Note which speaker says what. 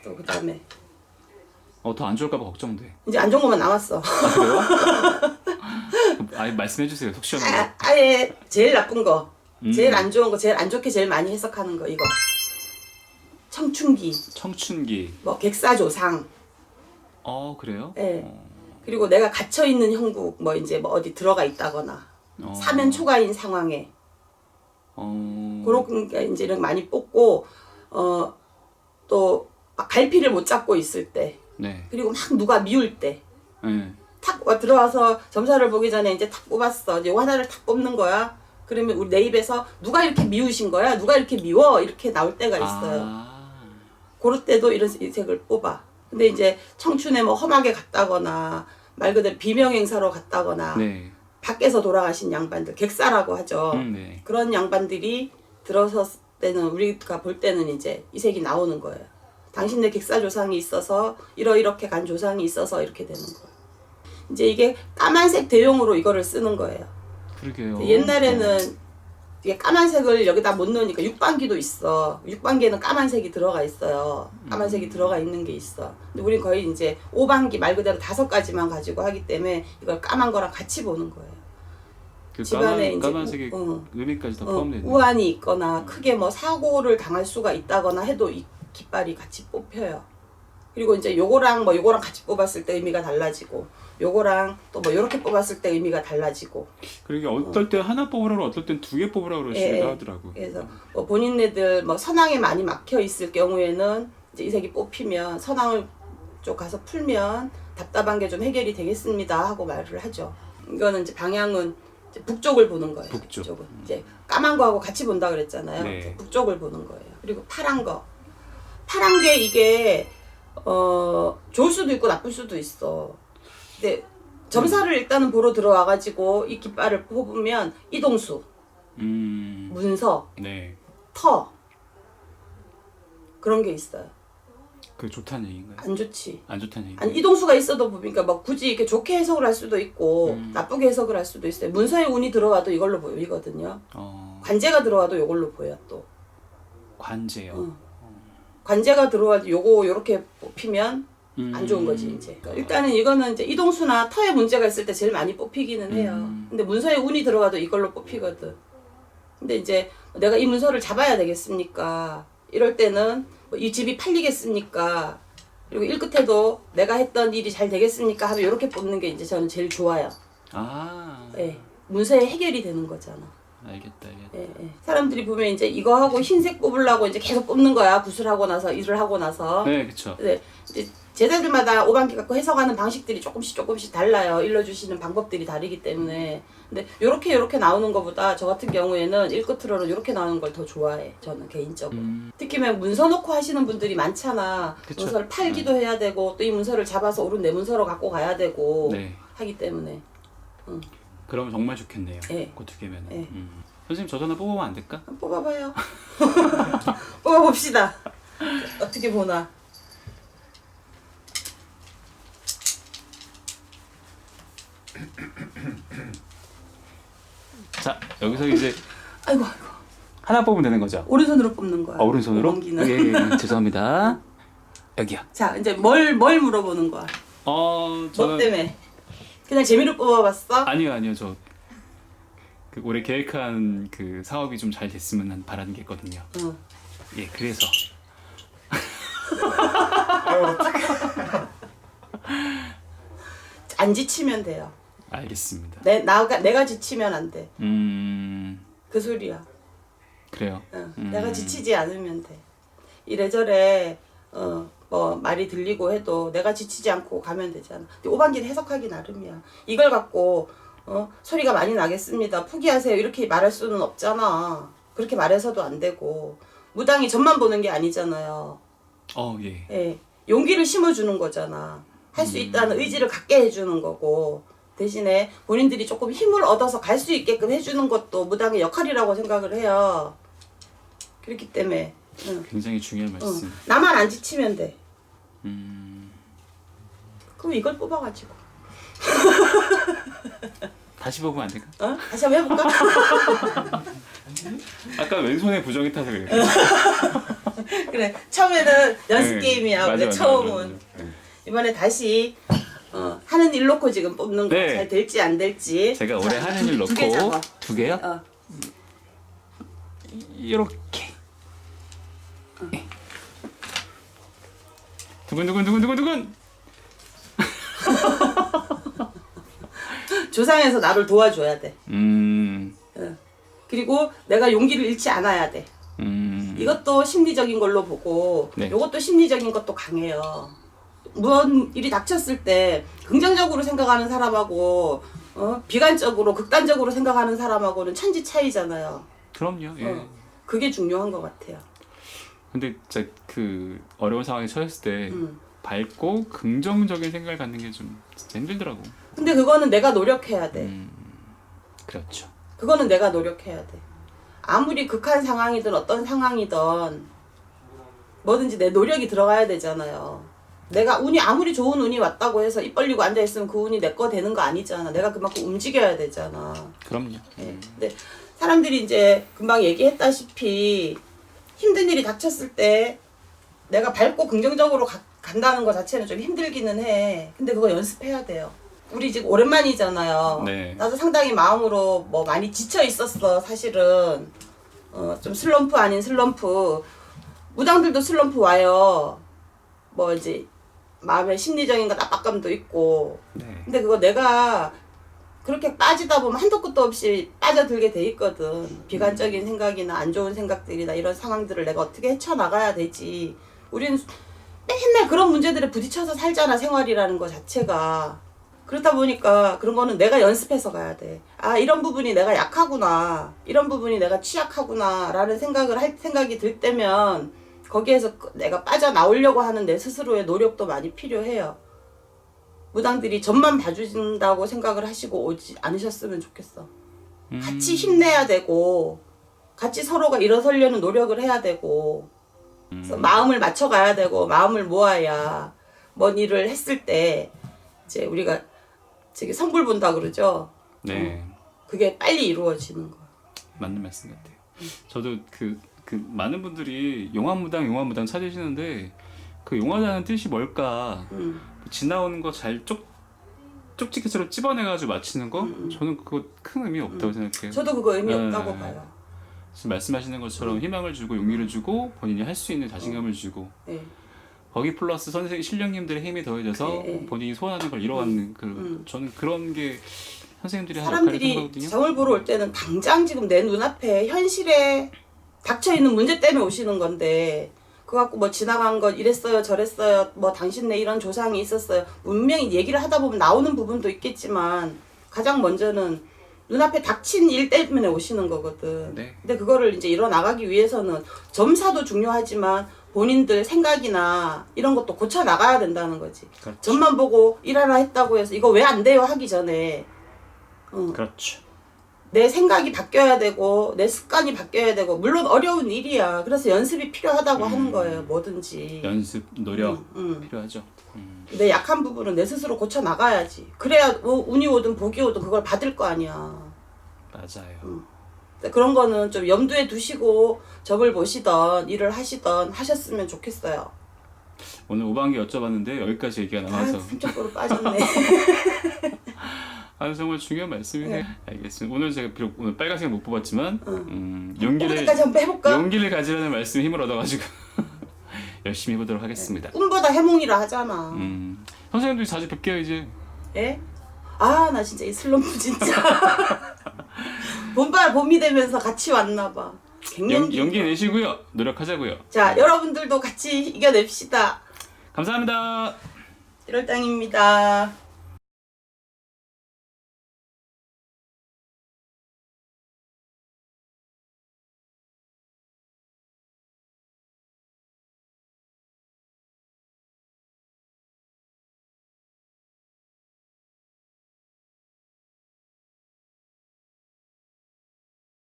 Speaker 1: 또 그다음에
Speaker 2: 더 안 좋을까봐 걱정돼.
Speaker 1: 이제 안 좋은 것만 남았어.
Speaker 2: 아, 그래요? 아예 말씀해주세요. 속 시원하게.
Speaker 1: 아예 제일 나쁜 거, 제일 안 좋은 거, 제일 안 좋게 제일 많이 해석하는 거 이거. 청춘기,
Speaker 2: 청춘기.
Speaker 1: 뭐 객사조상.
Speaker 2: 그래요?
Speaker 1: 예. 그리고 내가 갇혀 있는 형국, 뭐 이제 뭐 어디 들어가 있다거나 사면 초과인 상황에 그런 게 이제 이런 많이 뽑고 또 막 갈피를 못 잡고 있을 때.
Speaker 2: 네.
Speaker 1: 그리고 막 누가 미울 때.
Speaker 2: 네.
Speaker 1: 탁 들어와서 점사를 보기 전에 이제 탁 뽑았어. 이제 하나를 탁 뽑는 거야. 그러면 우리 내 입에서 누가 이렇게 미우신 거야? 누가 이렇게 미워? 이렇게 나올 때가 있어요. 그럴 때도 이런 색을 뽑아. 근데 이제 청춘에 뭐 험하게 갔다거나 말 그대로 비명행사로 갔다거나
Speaker 2: 네.
Speaker 1: 밖에서 돌아가신 양반들, 객사라고 하죠.
Speaker 2: 네.
Speaker 1: 그런 양반들이 들어섰을 때는 우리가 볼 때는 이제 이 색이 나오는 거예요. 당신네 객사 조상이 있어서 이렇게 간 조상이 있어서 이렇게 되는 거예요. 이제 이게 까만색 대용으로 이거를 쓰는 거예요.
Speaker 2: 그러게요.
Speaker 1: 옛날에는 이게 까만색을 여기다 못 넣으니까 육반기도 있어. 육반기에는 까만색이 들어가 있어요. 까만색이 들어가 있는 게 있어. 근데 우린 거의 이제 5반기 말 그대로 5가지만 가지고 하기 때문에 이걸 까만 거랑 같이 보는 거예요.
Speaker 2: 그
Speaker 1: 집안에 이제
Speaker 2: 까만색의 의미까지 다 포함되는.
Speaker 1: 우환이 있거나 크게 뭐 사고를 당할 수가 있다거나 해도 이 깃발이 같이 뽑혀요. 그리고 이제 요거랑 뭐 요거랑 같이 뽑았을 때 의미가 달라지고 요거랑 또 뭐 요렇게 뽑았을 때 의미가 달라지고.
Speaker 2: 그러게 어떨 때 하나 뽑으라고 어떨 땐 2개 뽑으라고 그러시기도 하더라고요.
Speaker 1: 그래서 뭐 본인네들 뭐 선왕에 많이 막혀 있을 경우에는 이제 이 색이 뽑히면 선왕을 쪽 가서 풀면 답답한 게 좀 해결이 되겠습니다 하고 말을 하죠. 이거는 이제 방향은 이제 북쪽을 보는 거예요. 북쪽은 이제 까만 거하고 같이 본다 그랬잖아요.
Speaker 2: 네.
Speaker 1: 북쪽을 보는 거예요. 그리고 파란 거. 파란 게 이게 좋을 수도 있고 나쁠 수도 있어. 근데 점사를 일단은 보러 들어와가지고 이 깃발을 뽑으면 이동수, 문서,
Speaker 2: 네.
Speaker 1: 터 그런 게 있어요.
Speaker 2: 그게 좋다는 얘기인가요?
Speaker 1: 안 좋지.
Speaker 2: 안 좋다는 얘기.
Speaker 1: 아니 이동수가 있어도 보니까 뭐 굳이 이렇게 좋게 해석을 할 수도 있고 나쁘게 해석을 할 수도 있어요. 문서에 운이 들어와도 이걸로 보이거든요. 관제가 들어와도 이걸로 보여 또.
Speaker 2: 관제요.
Speaker 1: 관제가 들어와도 요렇게 뽑히면 안 좋은 거지 이제. 일단은 이거는 이제 이동수나 터에 문제가 있을 때 제일 많이 뽑히기는 해요. 근데 문서에 운이 들어가도 이걸로 뽑히거든. 근데 이제 내가 이 문서를 잡아야 되겠습니까? 이럴 때는 뭐 이 집이 팔리겠습니까? 그리고 일 끝에도 내가 했던 일이 잘 되겠습니까? 하면 이렇게 뽑는 게 이제 저는 제일 좋아요. 예, 문서에 해결이 되는 거잖아.
Speaker 2: 알겠다.
Speaker 1: 예. 사람들이 보면 이제 이거 하고 흰색 뽑으려고 이제 계속 뽑는 거야. 구슬하고 나서 일을 하고 나서.
Speaker 2: 네, 그렇죠.
Speaker 1: 네, 이제 제자들마다 오반기 갖고 해석하는 방식들이 조금씩 달라요. 일러주시는 방법들이 다르기 때문에. 근데 요렇게 나오는 것보다 저 같은 경우에는 일끝으로는 요렇게 나오는 걸 더 좋아해. 저는 개인적으로. 특히 문서 놓고 하시는 분들이 많잖아.
Speaker 2: 그쵸.
Speaker 1: 문서를 팔기도 해야 되고 또 이 문서를 잡아서 옳은 내 문서로 갖고 가야 되고 하기 때문에.
Speaker 2: 그러면 정말 좋겠네요.
Speaker 1: 네.
Speaker 2: 그 2개면은.
Speaker 1: 네.
Speaker 2: 선생님 저도 하나 뽑으면 안 될까?
Speaker 1: 뽑아봐요. 뽑아봅시다. 어떻게 보나.
Speaker 2: 자, 여기서 이제
Speaker 1: 아이고.
Speaker 2: 하나 뽑으면 되는 거죠?
Speaker 1: 오른손으로 뽑는 거야.
Speaker 2: 오른손으로?
Speaker 1: 오반기는.
Speaker 2: 예, 죄송합니다. 여기요.
Speaker 1: 자, 이제 뭘 물어보는 거야?
Speaker 2: 저는
Speaker 1: 뭐 때문에? 그냥 재미로 뽑아봤어?
Speaker 2: 아니요. 저 그 올해 계획한 그 사업이 좀 잘 됐으면 바라는 게 있거든요. 예, 그래서.
Speaker 1: 안 지치면 돼요.
Speaker 2: 알겠습니다.
Speaker 1: 내가 지치면 안 돼. 그 소리야.
Speaker 2: 그래요.
Speaker 1: 내가 지치지 않으면 돼. 이래저래 뭐 말이 들리고 해도 내가 지치지 않고 가면 되잖아. 근데 오반기는 해석하기 나름이야. 이걸 갖고 소리가 많이 나겠습니다. 포기하세요. 이렇게 말할 수는 없잖아. 그렇게 말해서도 안 되고 무당이 점만 보는 게 아니잖아요.
Speaker 2: 예.
Speaker 1: 예, 용기를 심어주는 거잖아. 할 수 있다는 의지를 갖게 해주는 거고 대신에 본인들이 조금 힘을 얻어서 갈 수 있게끔 해주는 것도 무당의 역할이라고 생각을 해요. 그렇기 때문에
Speaker 2: 굉장히 중요한 말씀.
Speaker 1: 나만 안 지치면 돼. 그럼 이걸 뽑아가지고
Speaker 2: 다시 뽑으면 안 될까?
Speaker 1: 다시 한번 해볼까?
Speaker 2: 아까 왼손에 부정이 타서 그래요.
Speaker 1: 그래 처음에는 연습
Speaker 2: 네,
Speaker 1: 게임이야.
Speaker 2: 맞아,
Speaker 1: 원래
Speaker 2: 맞아,
Speaker 1: 처음은.
Speaker 2: 맞아.
Speaker 1: 이번에 다시 하는 일 놓고 지금 뽑는 거
Speaker 2: 네.
Speaker 1: 잘 될지 안 될지.
Speaker 2: 제가 올해 하는 일
Speaker 1: 두 개
Speaker 2: 놓고
Speaker 1: 잡아.
Speaker 2: 2개요? 이렇게. 두근두근두근두근두근.
Speaker 1: 조상에서 나를 도와줘야 돼. 그리고 내가 용기를 잃지 않아야 돼. 이것도 심리적인 걸로 보고
Speaker 2: 네.
Speaker 1: 이것도 심리적인 것도 강해요. 무언 일이 닥쳤을 때 긍정적으로 생각하는 사람하고 비관적으로 극단적으로 생각하는 사람하고는 천지 차이잖아요.
Speaker 2: 그럼요. 예.
Speaker 1: 그게 중요한 것 같아요.
Speaker 2: 근데 진짜 그 어려운 상황에 처했을 때 밝고 긍정적인 생각을 갖는 게 좀 진짜 힘들더라고.
Speaker 1: 근데 그거는 내가 노력해야 돼.
Speaker 2: 그렇죠.
Speaker 1: 그거는 내가 노력해야 돼. 아무리 극한 상황이든 어떤 상황이든 뭐든지 내 노력이 들어가야 되잖아요. 내가 운이 아무리 좋은 운이 왔다고 해서 입 벌리고 앉아있으면 그 운이 내 거 되는 거 아니잖아. 내가 그만큼 움직여야 되잖아.
Speaker 2: 그럼요.
Speaker 1: 근데 사람들이 이제 금방 얘기했다시피 힘든 일이 닥쳤을 때 내가 밝고 긍정적으로 간다는 거 자체는 좀 힘들기는 해. 근데 그거 연습해야 돼요. 우리 지금 오랜만이잖아요.
Speaker 2: 네.
Speaker 1: 나도 상당히 마음으로 뭐 많이 지쳐 있었어. 사실은 좀 슬럼프 아닌 슬럼프. 무당들도 슬럼프 와요. 뭐 이제 마음에 심리적인 거 압박감도 있고.
Speaker 2: 네.
Speaker 1: 근데 그거 내가 그렇게 빠지다 보면 한도 끝도 없이 빠져들게 돼 있거든. 비관적인 생각이나 안 좋은 생각들이나 이런 상황들을 내가 어떻게 헤쳐나가야 되지. 우리는 맨날 그런 문제들에 부딪혀서 살잖아. 생활이라는 거 자체가. 그렇다 보니까 그런 거는 내가 연습해서 가야 돼. 아, 이런 부분이 내가 약하구나. 이런 부분이 내가 취약하구나. 라는 생각이 들 때면 거기에서 내가 빠져나오려고 하는 내 스스로의 노력도 많이 필요해요. 무당들이 전만 봐준다고 생각을 하시고 오지 않으셨으면 좋겠어. 같이 힘내야 되고 같이 서로가 일어서려는 노력을 해야 되고 그래서 마음을 맞춰가야 되고 마음을 모아야 뭔 일을 했을 때 이제 우리가 저기 성불 본다 그러죠.
Speaker 2: 네.
Speaker 1: 그게 빨리 이루어지는 거야.
Speaker 2: 맞는 말씀 같아요. 저도 그 많은 분들이 용화무당 찾으시는데 그 용화라는 뜻이 뭘까? 지나오는 거 잘 쪽지게처럼 찝어내가지고 맞히는 거? 저는 그거 큰 의미 없다고 생각해요.
Speaker 1: 저도 그거 의미 없다고 봐요.
Speaker 2: 지금 말씀하시는 것처럼 희망을 주고 용기를 주고 본인이 할 수 있는 자신감을 주고
Speaker 1: 네.
Speaker 2: 거기 플러스 선생님 신령님들의 힘이 더해져서 본인이 소원하는 걸 이뤄가는 저는 그런 게 선생님들이 한 역할을
Speaker 1: 사람들이
Speaker 2: 생각하거든요.
Speaker 1: 점을 보러 올 때는 당장 지금 내 눈앞에 현실에 닥쳐있는 문제 때문에 오시는 건데 그거 갖고 뭐 지나간 것 이랬어요 저랬어요 뭐 당신네 이런 조상이 있었어요 분명히 얘기를 하다 보면 나오는 부분도 있겠지만 가장 먼저는 눈앞에 닥친 일 때문에 오시는 거거든.
Speaker 2: 네.
Speaker 1: 근데 그거를 이제 일어나가기 위해서는 점사도 중요하지만 본인들 생각이나 이런 것도 고쳐 나가야 된다는 거지.
Speaker 2: 그렇죠.
Speaker 1: 점만 보고 일 하나 했다고 해서 이거 왜 안 돼요 하기 전에
Speaker 2: 그렇죠.
Speaker 1: 내 생각이 바뀌어야 되고 내 습관이 바뀌어야 되고 물론 어려운 일이야. 그래서 연습이 필요하다고 하는 거예요. 뭐든지.
Speaker 2: 연습, 노력 필요하죠.
Speaker 1: 내 약한 부분은 내 스스로 고쳐 나가야지. 그래야 운이 오든 복이 오든 그걸 받을 거 아니야.
Speaker 2: 맞아요.
Speaker 1: 그런 거는 좀 염두에 두시고 점을 보시던 일을 하시던 하셨으면 좋겠어요.
Speaker 2: 오늘 오방기 여쭤봤는데 여기까지 얘기가 나와서
Speaker 1: 한쪽으로 빠졌네.
Speaker 2: 정말 중요한 말씀이네요. 네. 알겠습니다. 오늘 제가 비록 오늘 빨간색 못 뽑았지만
Speaker 1: 여기까지 한번 해볼까?
Speaker 2: 용기를 가지라는 말씀 힘을 얻어가지고 열심히 해보도록 하겠습니다.
Speaker 1: 꿈보다 해몽이라 하잖아.
Speaker 2: 선생님도 자주 뵐게요 이제.
Speaker 1: 예? 아, 나 진짜 이 슬럼프 진짜. 봄이 되면서 같이 왔나봐.
Speaker 2: 용기 내시고요. 노력하자고요.
Speaker 1: 자, 여러분들도 같이 이겨냅시다.
Speaker 2: 감사합니다.
Speaker 1: 1월당입니다.